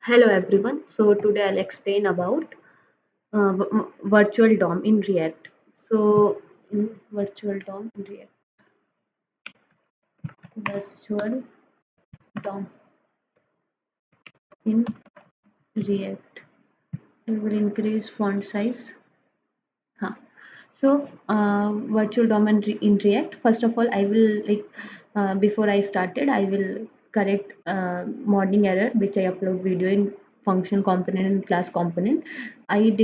Hello everyone. So today I'll explain about virtual DOM in React. So in virtual DOM in React, virtual DOM in React. I will increase font size. Huh. So virtual DOM in React. First of all, I will before I started, I will correct modding error which I upload video in function component and class component. I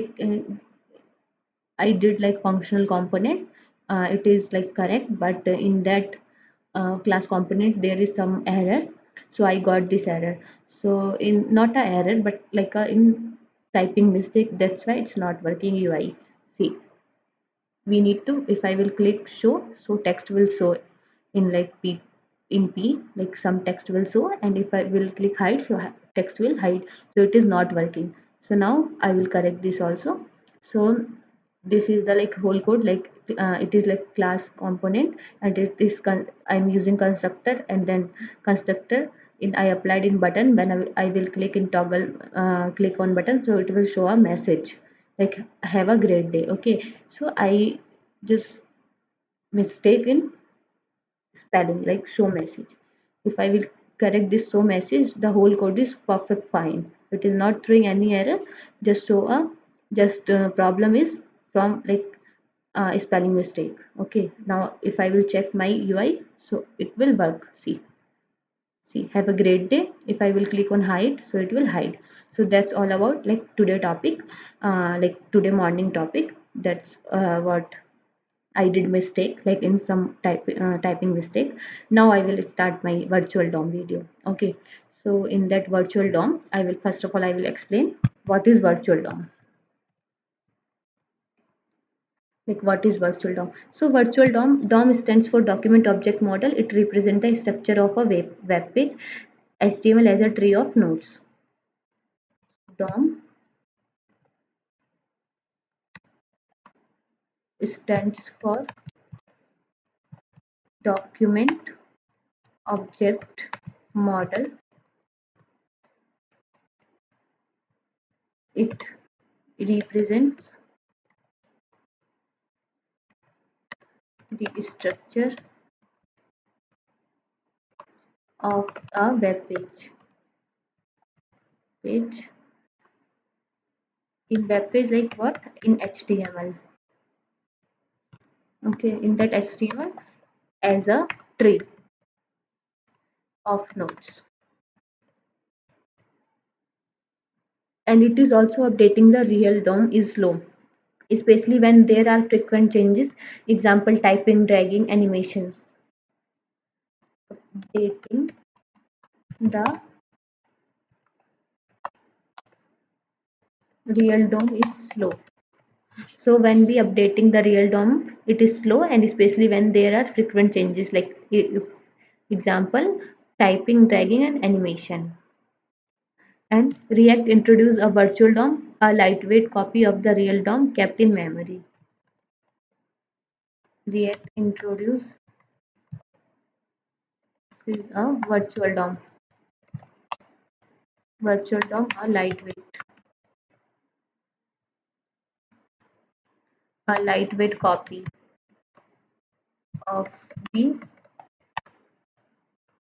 I did like functional component. It is like correct, but in that class component there is some error. So I got this error. So in not a error, but like a in typing mistake. That's why it's not working UI. See, we need to. If I will click show, so text will show in like P like some text will show, and if I will click hide, so text will hide. So it is not working. So now I will correct this also. So this is the like whole code, like it is like class component, and it is I'm using constructor, and then constructor in I applied in button. When I will click in toggle, click on button, so it will show a message like have a great day. Okay, so I just mistake in spelling like show message. If I will correct this show message, the whole code is perfect fine. It is not throwing any error. Just show a just problem is from like spelling mistake. Okay, now if I will check my UI, so it will work. See, have a great day. If I will click on hide, so it will hide. So that's all about like today topic, like today morning topic. That's what I did mistake, like in some typing mistake. Now I will start my virtual DOM video. Okay, so in that virtual DOM, I will first of all I will explain what is virtual DOM. Like what is virtual DOM? So virtual DOM stands for Document Object Model. It represents the structure of a web page. HTML as a tree of nodes. DOM stands for Document Object Model. It represents the structure of a web page in web page, like what in HTML. Okay, in that HTML as a tree of nodes, and it is also updating the real DOM is slow, especially when there are frequent changes. Example, typing, dragging, animations. Updating the real DOM is slow. So when we updating the real DOM, it is slow, and especially when there are frequent changes, like if, example, typing, dragging, and animation. And React introduced a virtual DOM, a lightweight copy of the real DOM kept in memory. React introduced is virtual DOM, a lightweight copy of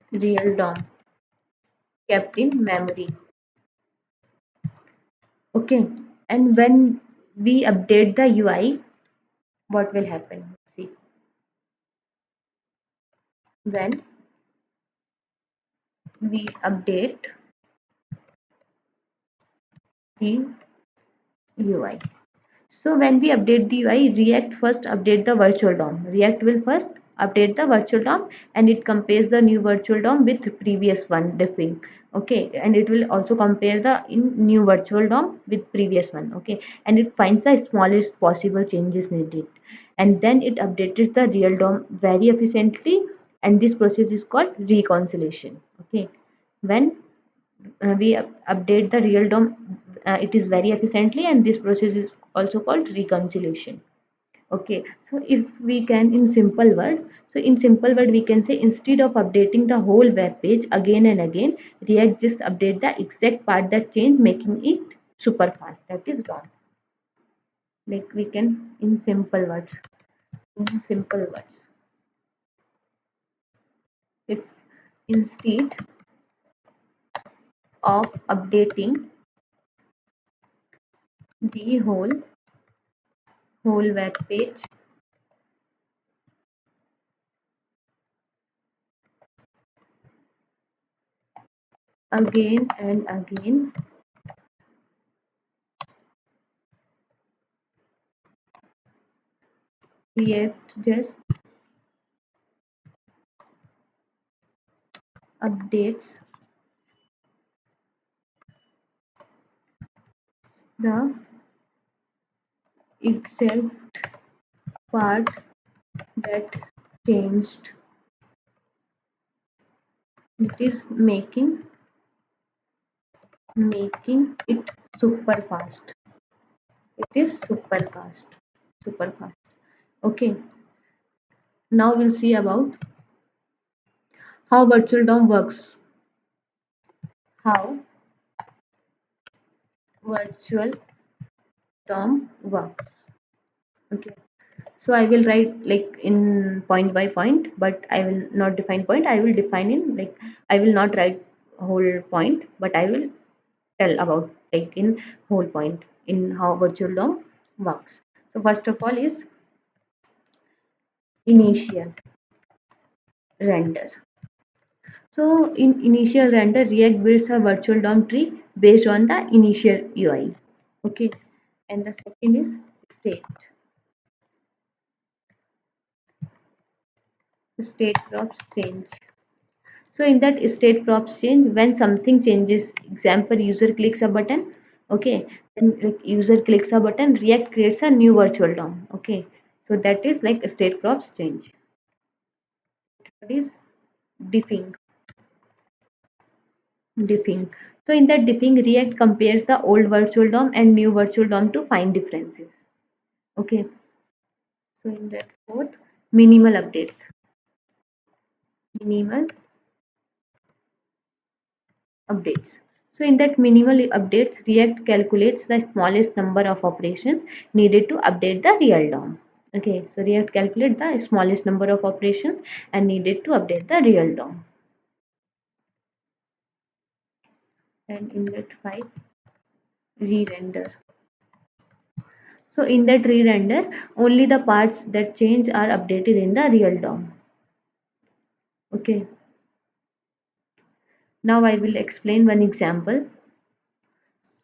the real DOM kept in memory. Okay, and when we update the UI, what will happen? See, when we update the UI. So when we update the UI, React first update the virtual DOM. React will first update the virtual DOM, and it compares the new virtual DOM with previous one, Diffing. Okay, and it will also compare the new virtual DOM with previous one. Okay, and it finds the smallest possible changes needed, and then it updates the real DOM very efficiently, and this process is called reconciliation. Okay, when we update the real DOM, it is very efficiently, and this process is also called reconciliation. Okay, so if we can in simple word, so in simple word we can say instead of updating the whole web page again and again, React just update the exact part that changed, making it super fast. That is wrong. Like we can in simple words. In simple words, if instead of updating the whole web page again and again, React just updates the exact part that changed. It is making it super fast. It is super fast. Super fast. Okay. Now we'll see about how virtual DOM works. How virtual DOM works. Okay. So I will write like in point by point, but I will not define point. I will define in like I will not write whole point, but I will tell about like in whole point in how virtual DOM works. So first of all is initial render. So in initial render, React builds a virtual DOM tree based on the initial UI. Okay, and the second is state. State props change. So in that state props change, when something changes, example user clicks a button. Okay, and like user clicks a button, React creates a new virtual DOM. Okay, so that is like state props change. That is diffing. Diffing. So in that diffing, React compares the old virtual DOM and new virtual DOM to find differences. Okay, so in that fourth, minimal updates. Minimal updates. So in that minimal updates, React calculates the smallest number of operations needed to update the real DOM. Okay, so React calculates the smallest number of operations and needed to update the real DOM. And in that five, re-render. So in that re-render, only the parts that change are updated in the real DOM. Okay, now I will explain one example.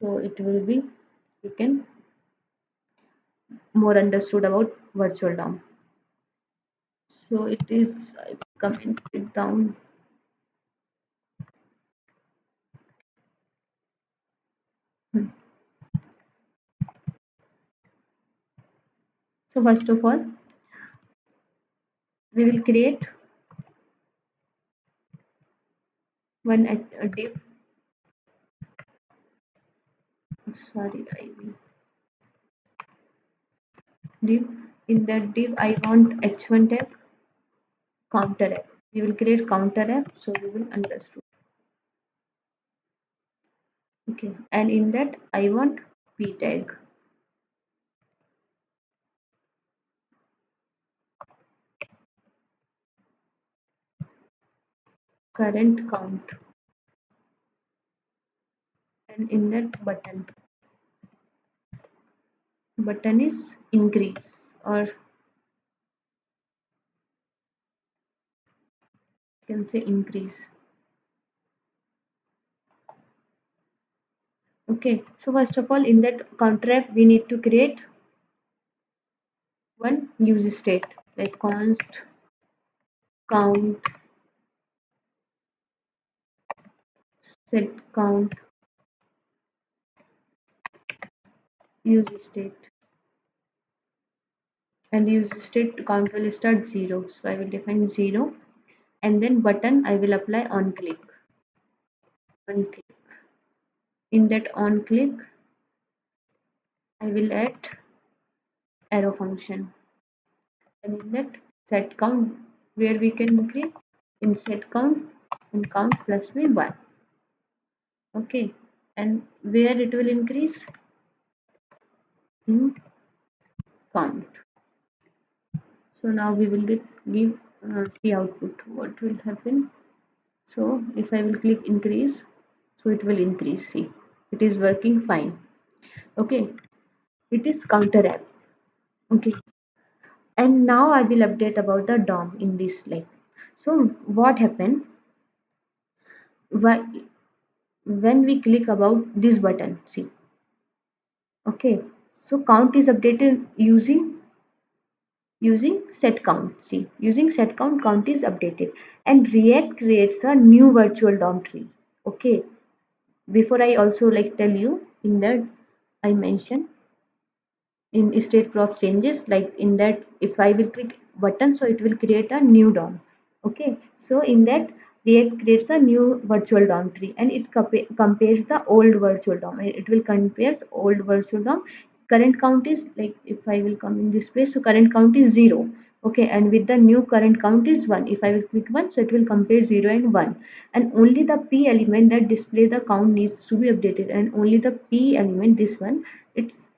So it will be, you can more understood about virtual DOM. So it is, I comment it down. Hmm. So first of all, we will create one a div. Sorry, the IV div. In that div, I want h1 tag counter app. We will create counter app, so you will understood. Okay, and in that I want p tag current count, and in that button is increase, or you can say increase. Okay, so first of all, in that counter app, we need to create one use state like const count set count use state, and use state count will start 0, so I will define 0, and then button I will apply on click. In that on click I will add arrow function. and in that set count where we can increase in set count and count plus me 1. Okay, and where it will increase in count. So now we will give see output what will happen. So if I will click increase, so it will increase. See, it is working fine. Okay, it is counter app. Okay, and now I will update about the DOM in this slide. So what happened when we click about this button? See, okay, so count is updated using set count. See, using set count, count is updated, and React creates a new virtual DOM tree. Okay, before I also like tell you in that I mentioned in state prop changes, like in that if I will click button, so it will create a new DOM. Okay, so in that React creates a new virtual DOM tree, and it compares the old virtual DOM, and it will compares old virtual DOM. Current count is like, if I will come in this space, so current count is 0. Okay, and with the new current count is 1. If I will click 1, so it will compare 0 and 1, and only the p element that display the count needs to be updated, and only the p element, this one, it's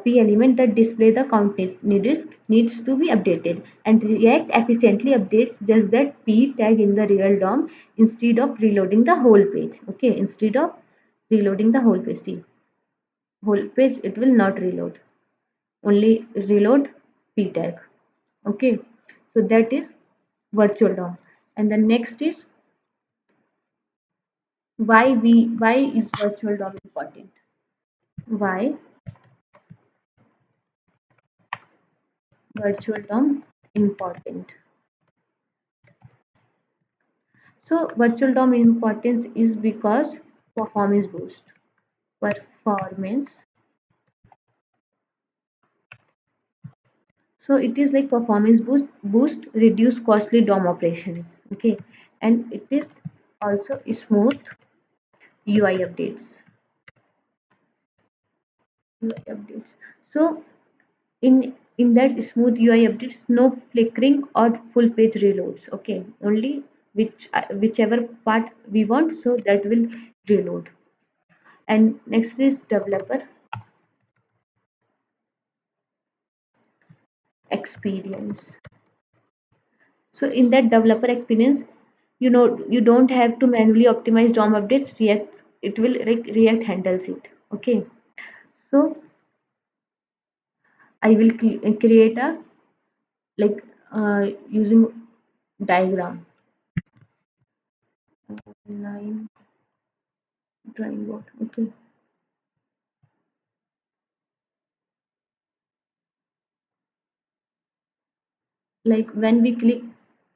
p element that display the count needs to be updated, and React efficiently updates just that p tag in the real DOM instead of reloading the whole page. Okay, instead of reloading the whole page, see, whole page it will not reload, only reload p tag. Okay, so that is virtual DOM. And the next is why is virtual DOM important? Why virtual DOM important? So virtual DOM importance is because performance boost. Performance. So it is like performance boost, reduce costly DOM operations. Okay, and it is also smooth UI updates. UI updates. So in that smooth UI updates, no flickering or full page reloads. Okay, only whichever part we want, so that will reload. And next is developer experience. So in that developer experience, you don't have to manually optimize DOM updates. React, it will like React handles it. Okay, so I will create a like using diagram line drawing board. Okay, like when we click,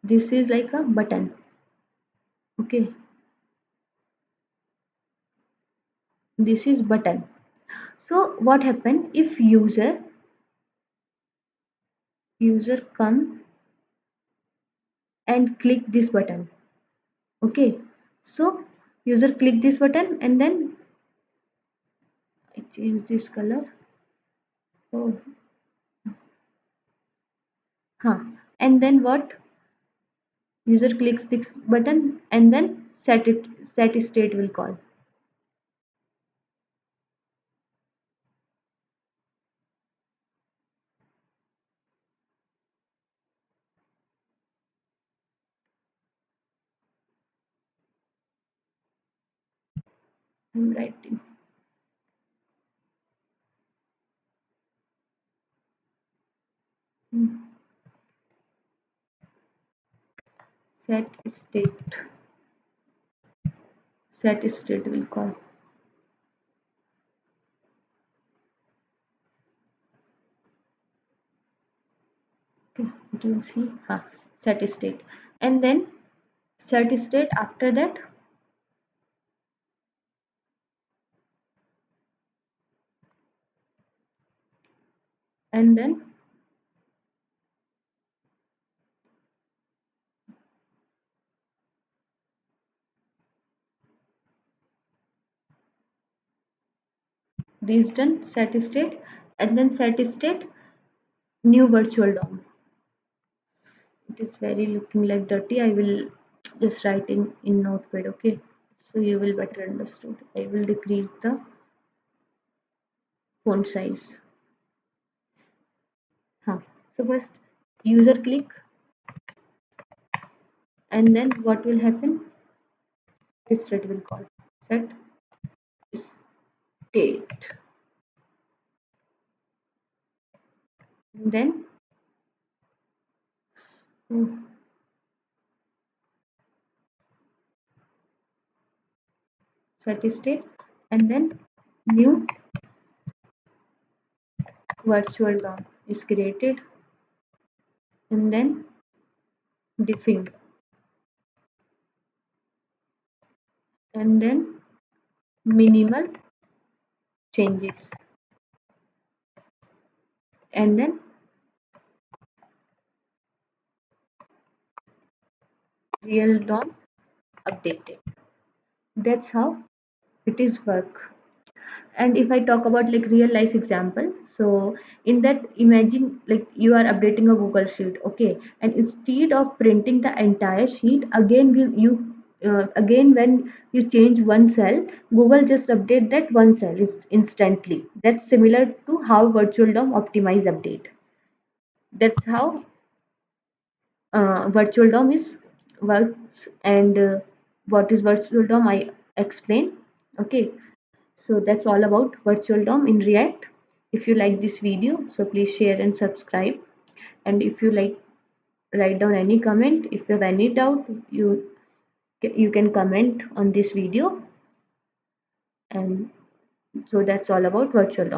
this is like a button. Okay, this is button. So what happen if user come and click this button? Okay, so user click this button, and then I change this color. Oh, huh. And then what? User clicks this button, and then set state will call. I'm writing Hmm. set state. Set state will call. Okay, it will see. Huh. Set state, and then set state after that. And then this done set state, and then set state new virtual DOM. It is very looking like dirty. I will just write in notepad, okay? So you will better understood. I will decrease the font size. Huh. So first user click, and then what will happen? This state will call set state. And then mm, set state, and then new virtual DOM is created, and then diffing, and then minimal changes, and then real DOM updated. That's how it is work. And if I talk about like real life example, so in that, imagine like you are updating a Google sheet, okay, and instead of printing the entire sheet again, again when you change one cell, Google just update that one cell is instantly. That's similar to how virtual DOM optimize update. That's how virtual DOM is works. And what is virtual DOM, I explain, okay. So that's all about virtual DOM in React. If you like this video, so please share and subscribe. And if you like, write down any comment. If you have any doubt, you can comment on this video. And so that's all about virtual DOM.